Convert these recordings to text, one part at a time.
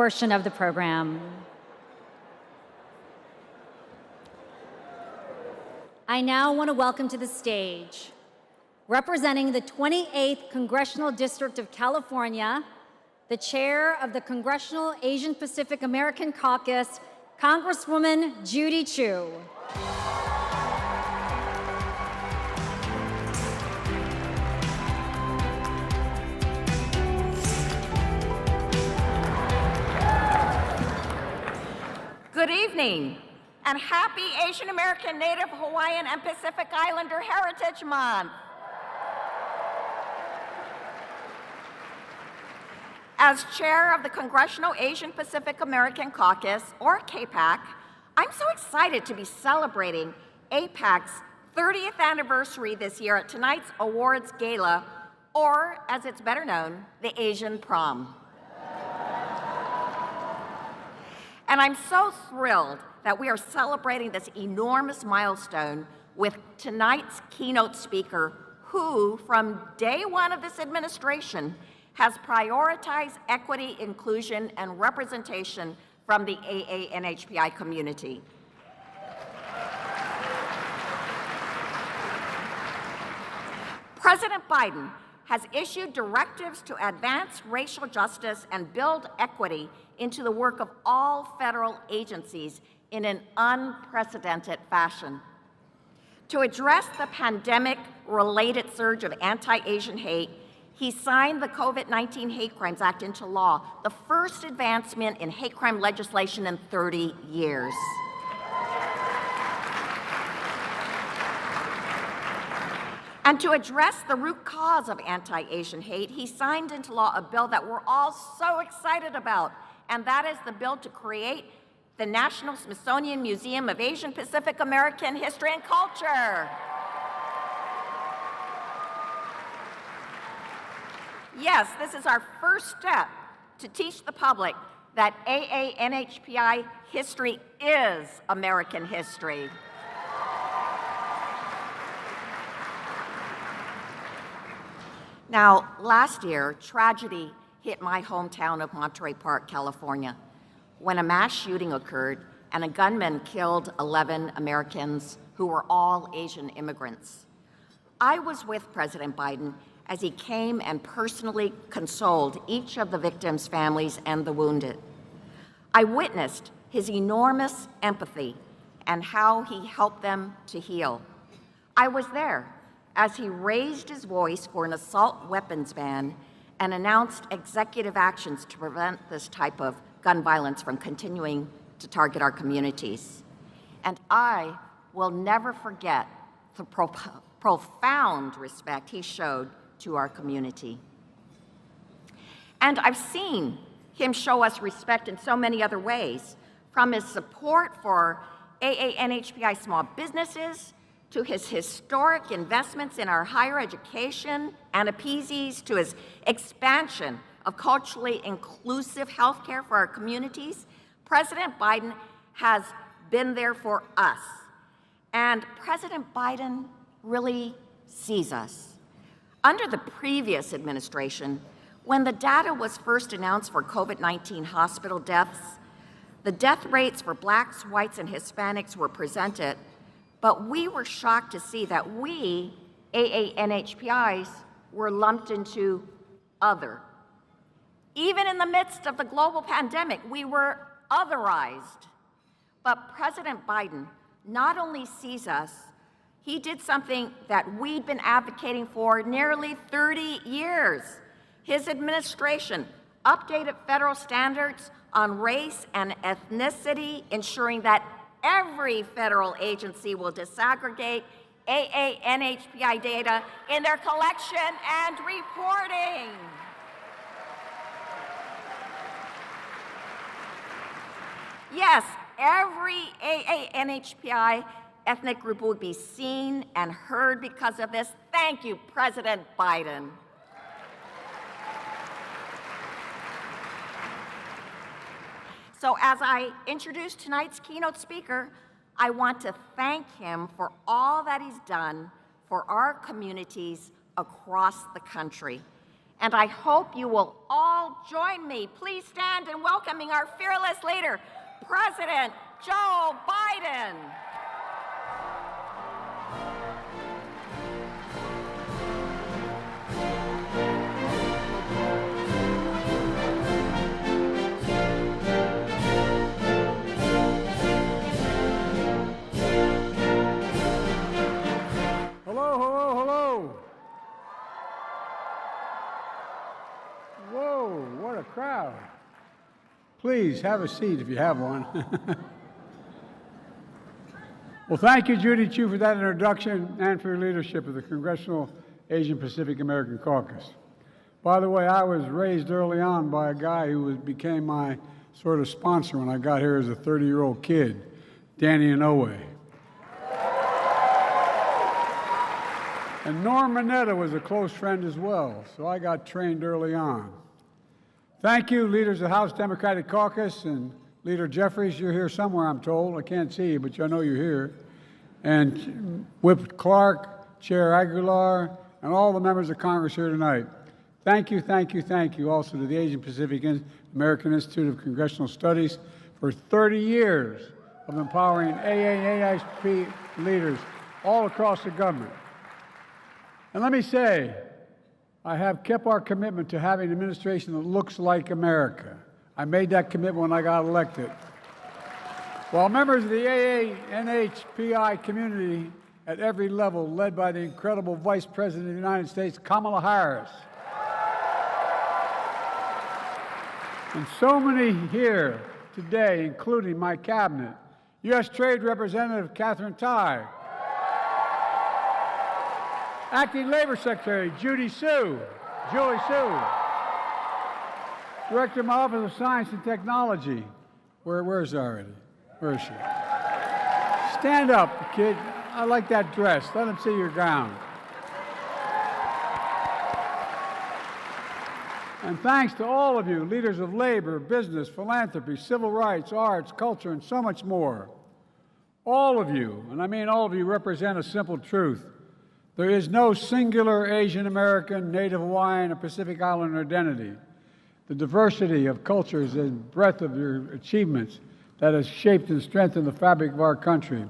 portion of the program. I now want to welcome to the stage, representing the 28th Congressional District of California, the chair of the Congressional Asian Pacific American Caucus, Congresswoman Judy Chu. Good evening, and happy Asian American, Native Hawaiian, and Pacific Islander Heritage Month. As chair of the Congressional Asian Pacific American Caucus, or CAPAC, I'm so excited to be celebrating APAC's 30th anniversary this year at tonight's awards gala, or as it's better known, the Asian Prom. And I'm so thrilled that we are celebrating this enormous milestone with tonight's keynote speaker, who, from day one of this administration, has prioritized equity, inclusion, and representation from the AA-NHPI community. President Biden has issued directives to advance racial justice and build equity into the work of all federal agencies in an unprecedented fashion. To address the pandemic-related surge of anti-Asian hate, he signed the COVID-19 Hate Crimes Act into law, the first advancement in hate crime legislation in 30 years. And to address the root cause of anti-Asian hate, he signed into law a bill that we're all so excited about, and that is the bill to create the National Smithsonian Museum of Asian Pacific American History and Culture. Yes, this is our first step to teach the public that AA-NHPI history is American history. Now, last year, tragedy hit my hometown of Monterey Park, California, when a mass shooting occurred and a gunman killed 11 Americans who were all Asian immigrants. I was with President Biden as he came and personally consoled each of the victims' families and the wounded. I witnessed his enormous empathy and how he helped them to heal. I was there as he raised his voice for an assault weapons ban and announced executive actions to prevent this type of gun violence from continuing to target our communities. And I will never forget the profound respect he showed to our community. And I've seen him show us respect in so many other ways, from his support for AA-NHPI small businesses, to his historic investments in our higher education and APESEs, to his expansion of culturally inclusive healthcare for our communities. President Biden has been there for us. And President Biden really sees us. Under the previous administration, when the data was first announced for COVID-19 hospital deaths, the death rates for Blacks, whites, and Hispanics were presented, but we were shocked to see that we, AA-NHPIs, were lumped into other. Even in the midst of the global pandemic, we were otherized. But President Biden not only sees us, he did something that we'd been advocating for nearly 30 years. His administration updated federal standards on race and ethnicity, ensuring that every federal agency will disaggregate AA-NHPI data in their collection and reporting. Yes, every AA-NHPI ethnic group will be seen and heard because of this. Thank you, President Biden. So as I introduce tonight's keynote speaker, I want to thank him for all that he's done for our communities across the country. And I hope you will all join me. Please stand in welcoming our fearless leader, President Joe Biden. Hello, hello, hello. Whoa, what a crowd. Please have a seat if you have one. Well, thank you, Judy Chu, for that introduction and for your leadership of the Congressional Asian Pacific American Caucus. By the way, I was raised early on by a guy who became my sort of sponsor when I got here as a 30-year-old kid, Danny Inouye. And Norm Mineta was a close friend as well, so I got trained early on. Thank you, leaders of the House Democratic Caucus, and Leader Jeffries, you're here somewhere, I'm told. I can't see you, but I know you're here. And Whip Clark, Chair Aguilar, and all the members of Congress here tonight. Thank you, thank you, thank you also to the Asian Pacific American Institute of Congressional Studies for 30 years of empowering AA and AIP leaders all across the government. And let me say, I have kept our commitment to having an administration that looks like America. I made that commitment when I got elected. While members of the AA-NHPI community at every level, led by the incredible Vice President of the United States, Kamala Harris, and so many here today, including my cabinet, U.S. Trade Representative Catherine Tai, Acting Labor Secretary Julie Su, Director of my Office of Science and Technology. Where's already? Where is she? Stand up, kid. I like that dress. Let them see your gown. And thanks to all of you, leaders of labor, business, philanthropy, civil rights, arts, culture, and so much more. All of you, and I mean all of you, represent a simple truth. There is no singular Asian American, Native Hawaiian, or Pacific Islander identity. The diversity of cultures and breadth of your achievements that has shaped and strengthened the fabric of our country.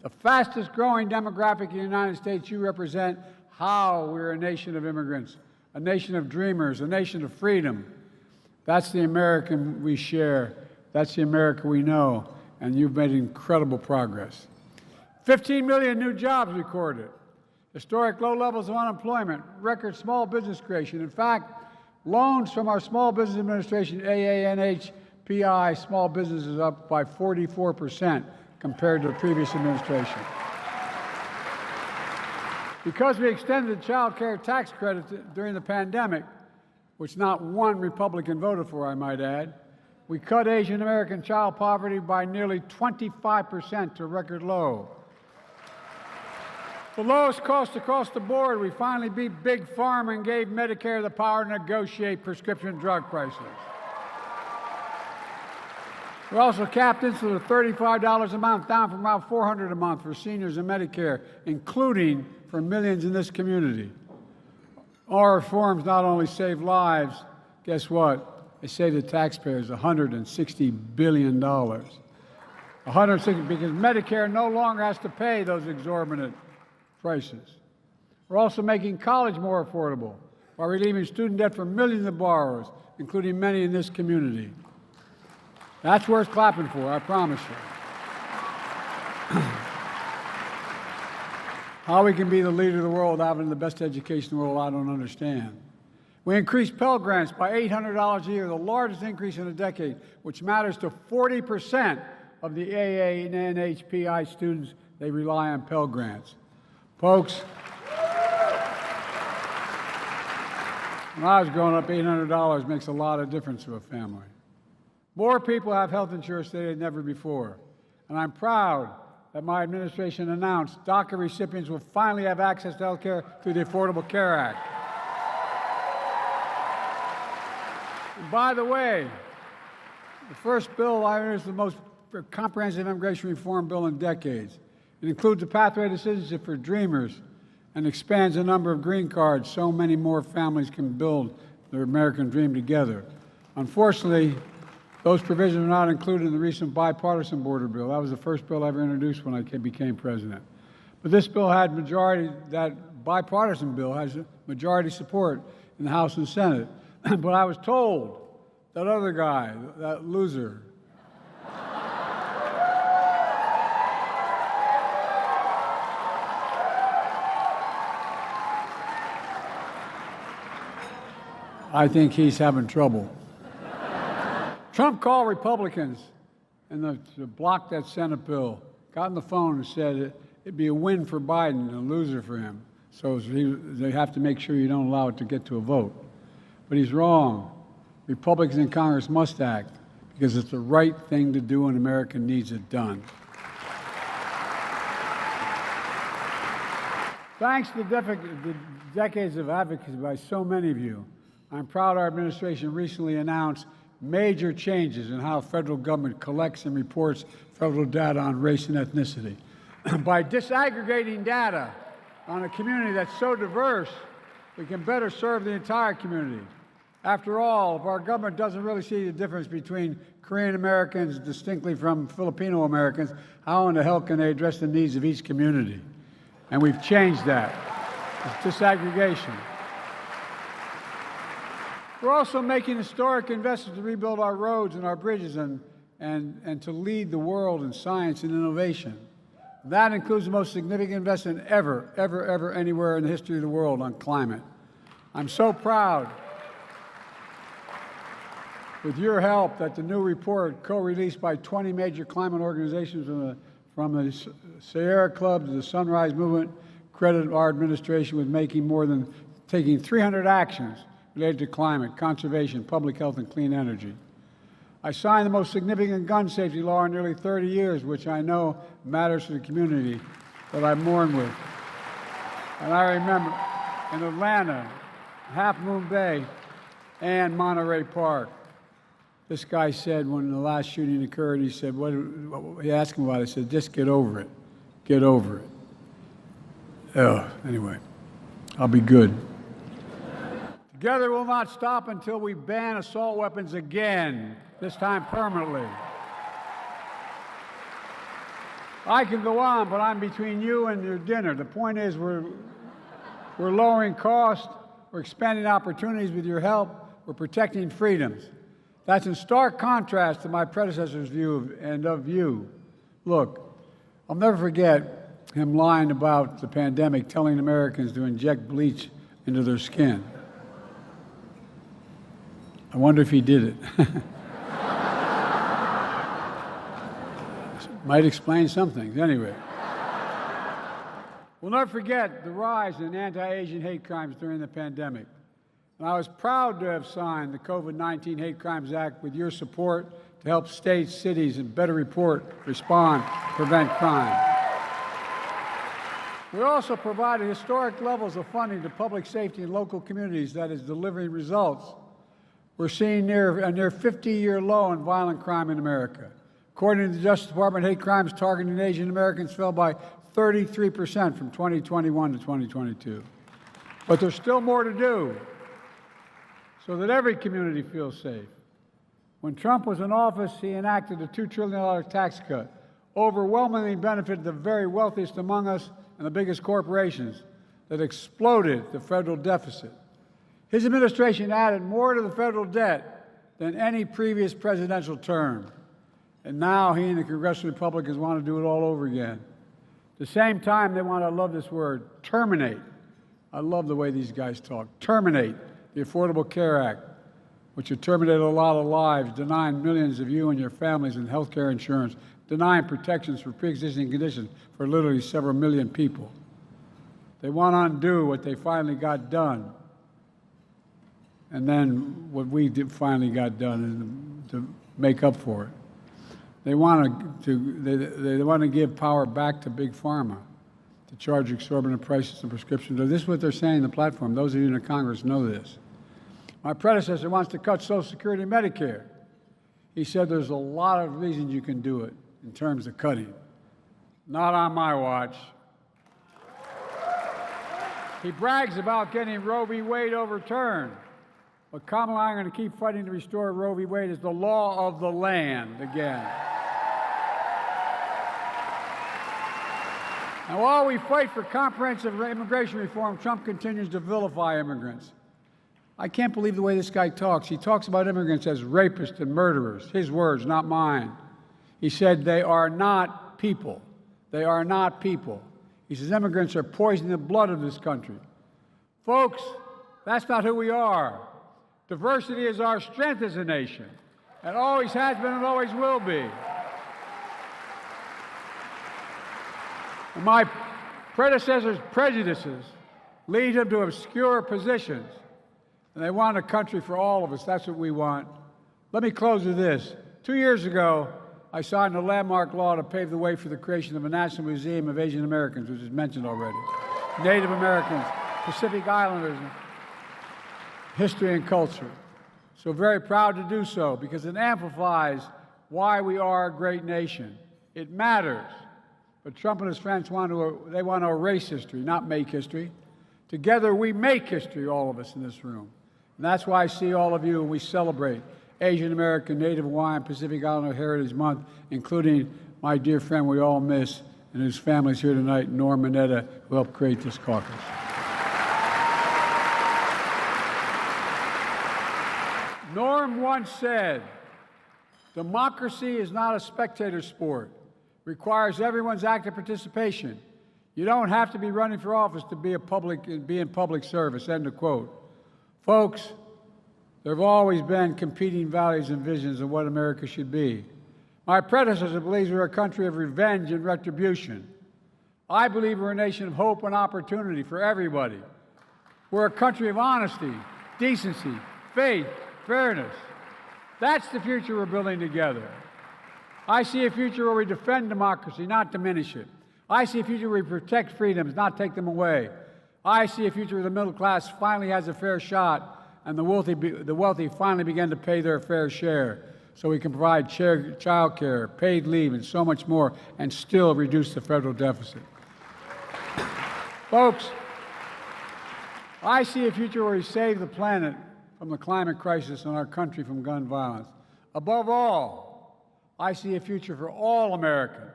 The fastest growing demographic in the United States, you represent how we're a nation of immigrants, a nation of dreamers, a nation of freedom. That's the American we share. That's the America we know. And you've made incredible progress. 15 million new jobs recorded. Historic low levels of unemployment, record small business creation. In fact, loans from our Small Business Administration, AANHPI, small business is up by 44% compared to the previous administration. Because we extended the child care tax credit during the pandemic, which not one Republican voted for, I might add, we cut Asian American child poverty by nearly 25% to a record low. The lowest cost across the board, we finally beat Big Pharma and gave Medicare the power to negotiate prescription drug prices. We also capped insulin at $35 a month, down from around $400 a month for seniors and Medicare, including for millions in this community. Our reforms not only save lives, guess what? They save the taxpayers $160 billion. $160 because Medicare no longer has to pay those exorbitant prices. We're also making college more affordable by relieving student debt for millions of borrowers, including many in this community. That's worth clapping for, I promise you. How we can be the leader of the world having the best education in the world, I don't understand. We increased Pell Grants by $800 a year, the largest increase in a decade, which matters to 40% of the AA and NHPI students. They rely on Pell Grants. Folks, when I was growing up, $800 makes a lot of difference to a family. More people have health insurance today than ever before. And I'm proud that my administration announced DACA recipients will finally have access to health care through the Affordable Care Act. And by the way, the first bill I introduced is the most comprehensive immigration reform bill in decades. It includes a pathway to citizenship for dreamers and expands the number of green cards so many more families can build the American dream together. Unfortunately, those provisions were not included in the recent bipartisan border bill. That was the first bill I ever introduced when I became president. But this bill had majority, that bipartisan bill has majority support in the House and Senate. But I was told that other guy, that loser, I think he's having trouble. Trump called Republicans and to block that Senate bill, got on the phone and said it'd be a win for Biden and a loser for him. So they have to make sure you don't allow it to get to a vote. But he's wrong. Republicans in Congress must act because it's the right thing to do and America needs it done. Thanks to the decades of advocacy by so many of you, I'm proud our administration recently announced major changes in how federal government collects and reports federal data on race and ethnicity. By disaggregating data on a community that's so diverse, we can better serve the entire community. After all, if our government doesn't really see the difference between Korean Americans distinctly from Filipino Americans, how in the hell can they address the needs of each community? And we've changed that. It's disaggregation. We're also making historic investments to rebuild our roads and our bridges and to lead the world in science and innovation. That includes the most significant investment ever, anywhere in the history of the world on climate. I'm so proud, with your help, that the new report, co-released by 20 major climate organizations from the Sierra Club to the Sunrise Movement, credited our administration with taking 300 actions related to climate, conservation, public health, and clean energy. I signed the most significant gun safety law in nearly 30 years, which I know matters to the community that I mourn with. And I remember in Atlanta, Half Moon Bay, and Monterey Park, this guy said when the last shooting occurred, he said, he asked him about it, he said, just get over it. Get over it. Oh, anyway, I'll be good. Together we'll not stop until we ban assault weapons again, this time permanently. I can go on, but I'm between you and your dinner. The point is we're lowering costs, we're expanding opportunities with your help, we're protecting freedoms. That's in stark contrast to my predecessor's view of you. Look, I'll never forget him lying about the pandemic, telling Americans to inject bleach into their skin. I wonder if he did it. Might explain some things. Anyway. We'll never forget the rise in anti-Asian hate crimes during the pandemic. And I was proud to have signed the COVID-19 Hate Crimes Act with your support to help states, cities, and better report, respond, prevent crime. We also provided historic levels of funding to public safety in local communities that is delivering results. We're seeing a near 50-year low in violent crime in America. According to the Justice Department, hate crimes targeting Asian Americans fell by 33% from 2021 to 2022. But there's still more to do so that every community feels safe. When Trump was in office, he enacted a $2 trillion tax cut, overwhelmingly benefited the very wealthiest among us and the biggest corporations, that exploded the federal deficit. His administration added more to the federal debt than any previous presidential term. And now he and the Congressional Republicans want to do it all over again. At the same time, they want to, I love this word, terminate. I love the way these guys talk. Terminate the Affordable Care Act, which had terminated a lot of lives, denying millions of you and your families in health care insurance, denying protections for pre-existing conditions for literally several million people. They want to undo what they finally got done. And then what we finally got done is to make up for it. They want to give power back to Big Pharma to charge exorbitant prices and prescriptions. This is what they're saying in the platform. Those of you in the Congress know this. My predecessor wants to cut Social Security and Medicare. He said there's a lot of reasons you can do it in terms of cutting. Not on my watch. He brags about getting Roe v. Wade overturned. But Kamala and I are going to keep fighting to restore Roe v. Wade as the law of the land again. And while we fight for comprehensive immigration reform, Trump continues to vilify immigrants. I can't believe the way this guy talks. He talks about immigrants as rapists and murderers. His words, not mine. He said they are not people. They are not people. He says immigrants are poisoning the blood of this country. Folks, that's not who we are. Diversity is our strength as a nation. It always has been and always will be. And my predecessors' prejudices lead him to obscure positions. And they want a country for all of us. That's what we want. Let me close with this. 2 years ago, I signed a landmark law to pave the way for the creation of a National Museum of Asian Americans, which is mentioned already. Native Americans, Pacific Islanders, history and culture. So very proud to do so because it amplifies why we are a great nation. It matters. But Trump and his friends want to erase history, not make history. Together we make history, all of us in this room. And that's why I see all of you and we celebrate Asian American, Native Hawaiian, Pacific Islander Heritage Month, including my dear friend we all miss and whose family's here tonight, Norm Mineta, who helped create this caucus. Norm once said, democracy is not a spectator sport. It requires everyone's active participation. You don't have to be running for office to be in public service, end of quote. Folks, there have always been competing values and visions of what America should be. My predecessor believes we're a country of revenge and retribution. I believe we're a nation of hope and opportunity for everybody. We're a country of honesty, decency, faith, fairness. That's the future we're building together. I see a future where we defend democracy, not diminish it. I see a future where we protect freedoms, not take them away. I see a future where the middle class finally has a fair shot and the wealthy finally begin to pay their fair share so we can provide child care, paid leave, and so much more, and still reduce the federal deficit. Folks, I see a future where we save the planet from the climate crisis and our country from gun violence. Above all, I see a future for all Americans.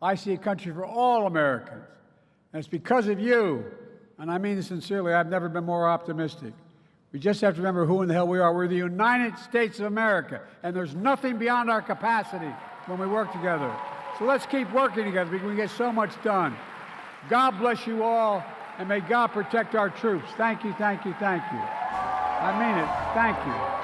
I see a country for all Americans. And it's because of you, and I mean this sincerely, I've never been more optimistic. We just have to remember who in the hell we are. We're the United States of America, and there's nothing beyond our capacity when we work together. So let's keep working together because we can get so much done. God bless you all, and may God protect our troops. Thank you, thank you, thank you. I mean it. Thank you.